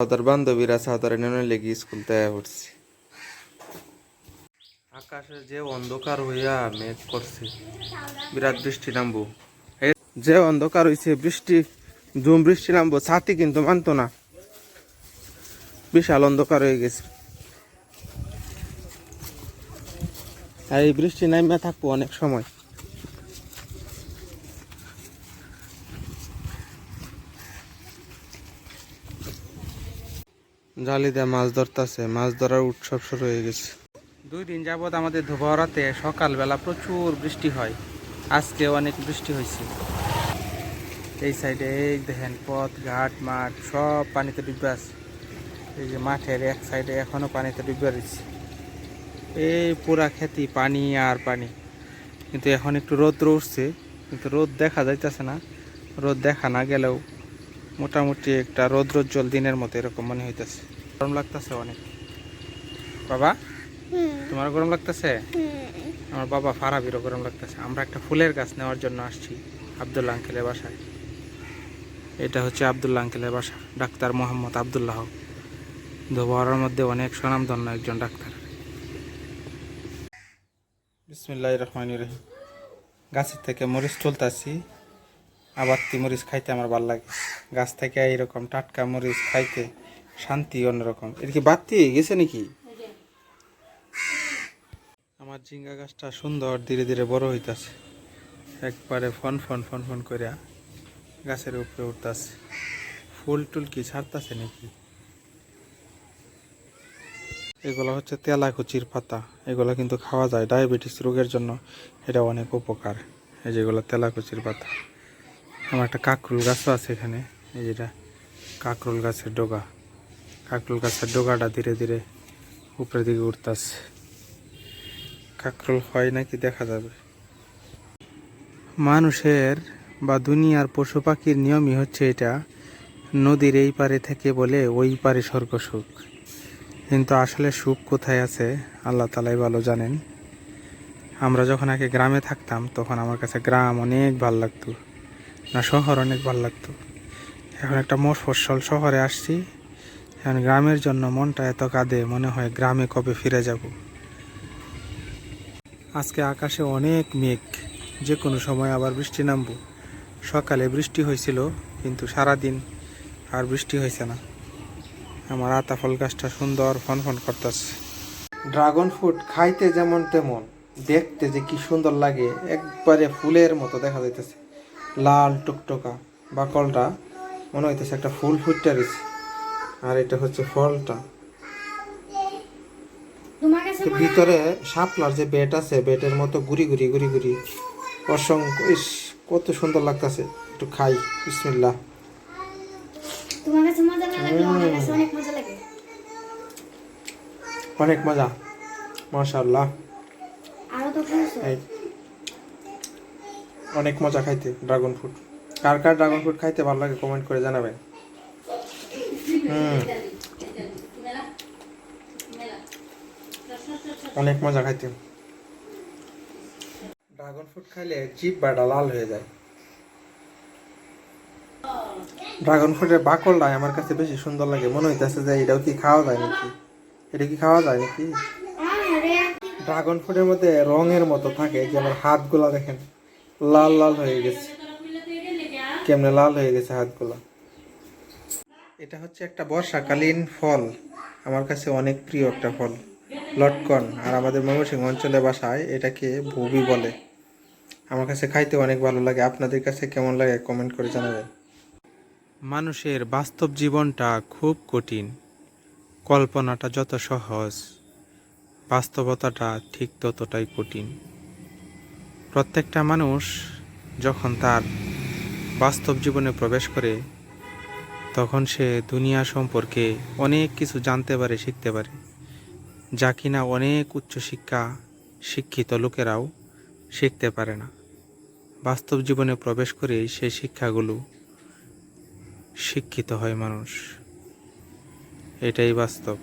ওদের বান্ধবীরা সাঁতারে নেমে লেগে স্কুল থেকে পড়ছি। আকাশে যে অন্ধকার হইয়া মেঘ করছে, বিরাট বৃষ্টি নামবো। যে অন্ধকার হইছে বৃষ্টি বৃষ্টি নামবো, ছাতি কিন্তু মানতো না, বিশাল অন্ধকার হয়ে গেছে। আর এই বৃষ্টি নামিয়া থাকবো অনেক সময়। জালি দিয়ে মাছ ধরতেছে, মাছ ধরার উৎসব শুরু হয়ে গেছে। 2 দিন যাবৎ আমাদের ধোবাওড়াতে সকালবেলা প্রচুর বৃষ্টি হয়, আজকে অনেক বৃষ্টি হয়েছে। এই সাইডে এই দেখেন পথ ঘাট মাঠ সব পানিতে ডুবে আছে। এই যে মাঠের এক সাইডে এখনো পানিতে ডুবে রয়েছে, এই পুরা খেতি পানি আর পানি। কিন্তু এখন একটু রোদ উঠছে, কিন্তু রোদ দেখা যাইতেছে না। রোদ দেখা না গেলেও মোটামুটি একটা রৌদ্রোজ্জ্বল দিনের মতো এরকম মনে হইতেছে। গরম লাগতেছে অনেক। বাবা, তোমার গরম লাগতেছে? আমার বাবা ফারাবিরও গরম লাগতেছে। আমরা একটা ফুলের গাছ নেওয়ার জন্য আসছি আব্দুল্লাহ আঙ্কেলের বাসায়। এটা হচ্ছে আব্দুল্লাহ আঙ্কেলের বাসা, ডাক্তার মোহাম্মদ আব্দুল্লাহ। ধোবাওড়ার মধ্যে অনেক স্বনামধন্য একজন ডাক্তার। বিসমিল্লাহির রহমানির রহিম। গাছের থেকে মরিচ তুলতাছি, আবাত্তি মরিচ খাইতে আমার ভালো লাগে। গাছ থেকে এইরকম টাটকা মরিচ খাইতে শান্তি অন্যরকম। এটা কি বাত্তি গেছে নাকি? আমার ঝিঙ্গা গাছটা সুন্দর ধীরে ধীরে বড় হইতাছে, একবারে ফন ফন ফন ফন করে গাছের উপরে উঠতেছে। ফুল টুল কি ছাড়তেছে নাকি? এগুলো হচ্ছে তেলাকুচির পাতা, এগুলো কিন্তু খাওয়া যায় ডায়াবেটিস রোগের জন্য, এটা অনেক উপকার। এই যেগুলো তেলাকুচির পাতা। আমার একটা কাকরুল গাছও আছে এখানে, এই যেটা কাকরুল গাছের ডগা। কাকরুল গাছের ডগাটা ধীরে ধীরে উপরের দিকে উঠতেছে। কাকরুল হয় নাকি দেখা যাবে। মানুষের বা দুনিয়ার পশু পাখির নিয়মই হচ্ছে এটা, নদীর এই পারে থেকে বলে ওই পারে স্বর্গ সুখ। কিন্তু আসলে সুখ কোথায় আছে আল্লাহ তাআলাই ভালো জানেন। আমরা যখন আগে গ্রামে থাকতাম তখন আমার কাছে গ্রাম অনেক ভাল লাগতো, না শহর অনেক ভাল লাগতো। এখন একটা মফস্বল শহরে আসছি, এখন গ্রামের জন্য মনটা এত কাঁদে, মনে হয় গ্রামে কবে ফিরে যাব। আজকে আকাশে অনেক মেঘ, যে কোনো সময় আবার বৃষ্টি নামবো। সকালে বৃষ্টি হয়েছিল, কিন্তু সারাদিন আর বৃষ্টি হয়েছে না। আমার আতা ফল গাছটা সুন্দর ফনফন করতেছে। ড্রাগন ফ্রুট খাইতে যেমন তেমন, দেখতে যে কি সুন্দর লাগে, একবারে ফুলের মতো দেখা যাইতেছে। লাল টুকটকা বাকলটা মনে হইতেছে একটা ফুল ফুটতে রয়েছে। আর এটা হচ্ছে ফলটা। ভিতরে শাপলার যে বেট আছে, বেটের মতো গুড়ি গুড়ি গুড়ি গুড়ি অসংখ্য। ইস, কত সুন্দর লাগতেছে। একটু খাই, বিসমিল্লাহ। অনেক মজা, মাশাআল্লাহ। অনেক মজা খাইতে ড্রাগন ফ্রুট। কার কার ড্রাগন ফ্রুট খাইতে ভালো লাগে কমেন্ট করে জানাবেন। অনেক মজা খাইতে। ড্রাগন ফ্রুট খাইলে জিহ্বাটা লাল হয়ে যায়। ড্রাগন ফ্রুটের বাকলটাই আমার কাছে বেশি সুন্দর লাগে, মনে হইতেছে যে এটাও কি খাওয়া যায় নাকি, এটা কি খাওয়া যায় নাকি। ড্রাগন ফ্রুটের মধ্যে রঙের মতো থাকে, যেমন হাতগুলা দেখেন লাল লাল হয়ে গেছে, কেমনে লাল হয়ে গেছে হাতগুলা। এটা হচ্ছে একটা বর্ষাকালীন ফল, আমার কাছে অনেক প্রিয় একটা ফল, লটকন। আর আমাদের ময়মনসিংহ অঞ্চলে বাসায় এটাকে ভুবি বলে। আমার কাছে খাইতে অনেক ভালো লাগে। আপনাদের কাছে কেমন লাগে কমেন্ট করে জানাবেন। মানুষের বাস্তব জীবনটা খুব কঠিন, কল্পনাটা যত সহজ, বাস্তবতাটা ঠিক ততটাই কঠিন। প্রত্যেকটা মানুষ যখন তার বাস্তব জীবনে প্রবেশ করে, তখন সে দুনিয়া সম্পর্কে অনেক কিছু জানতে পারে, শিখতে পারে, যা কিনা অনেক উচ্চশিক্ষা শিক্ষিত লোকেরাও শিখতে পারে না। বাস্তব জীবনে প্রবেশ করেই সেই শিক্ষাগুলো শিক্ষিত হয় মানুষ, এটাই বাস্তব।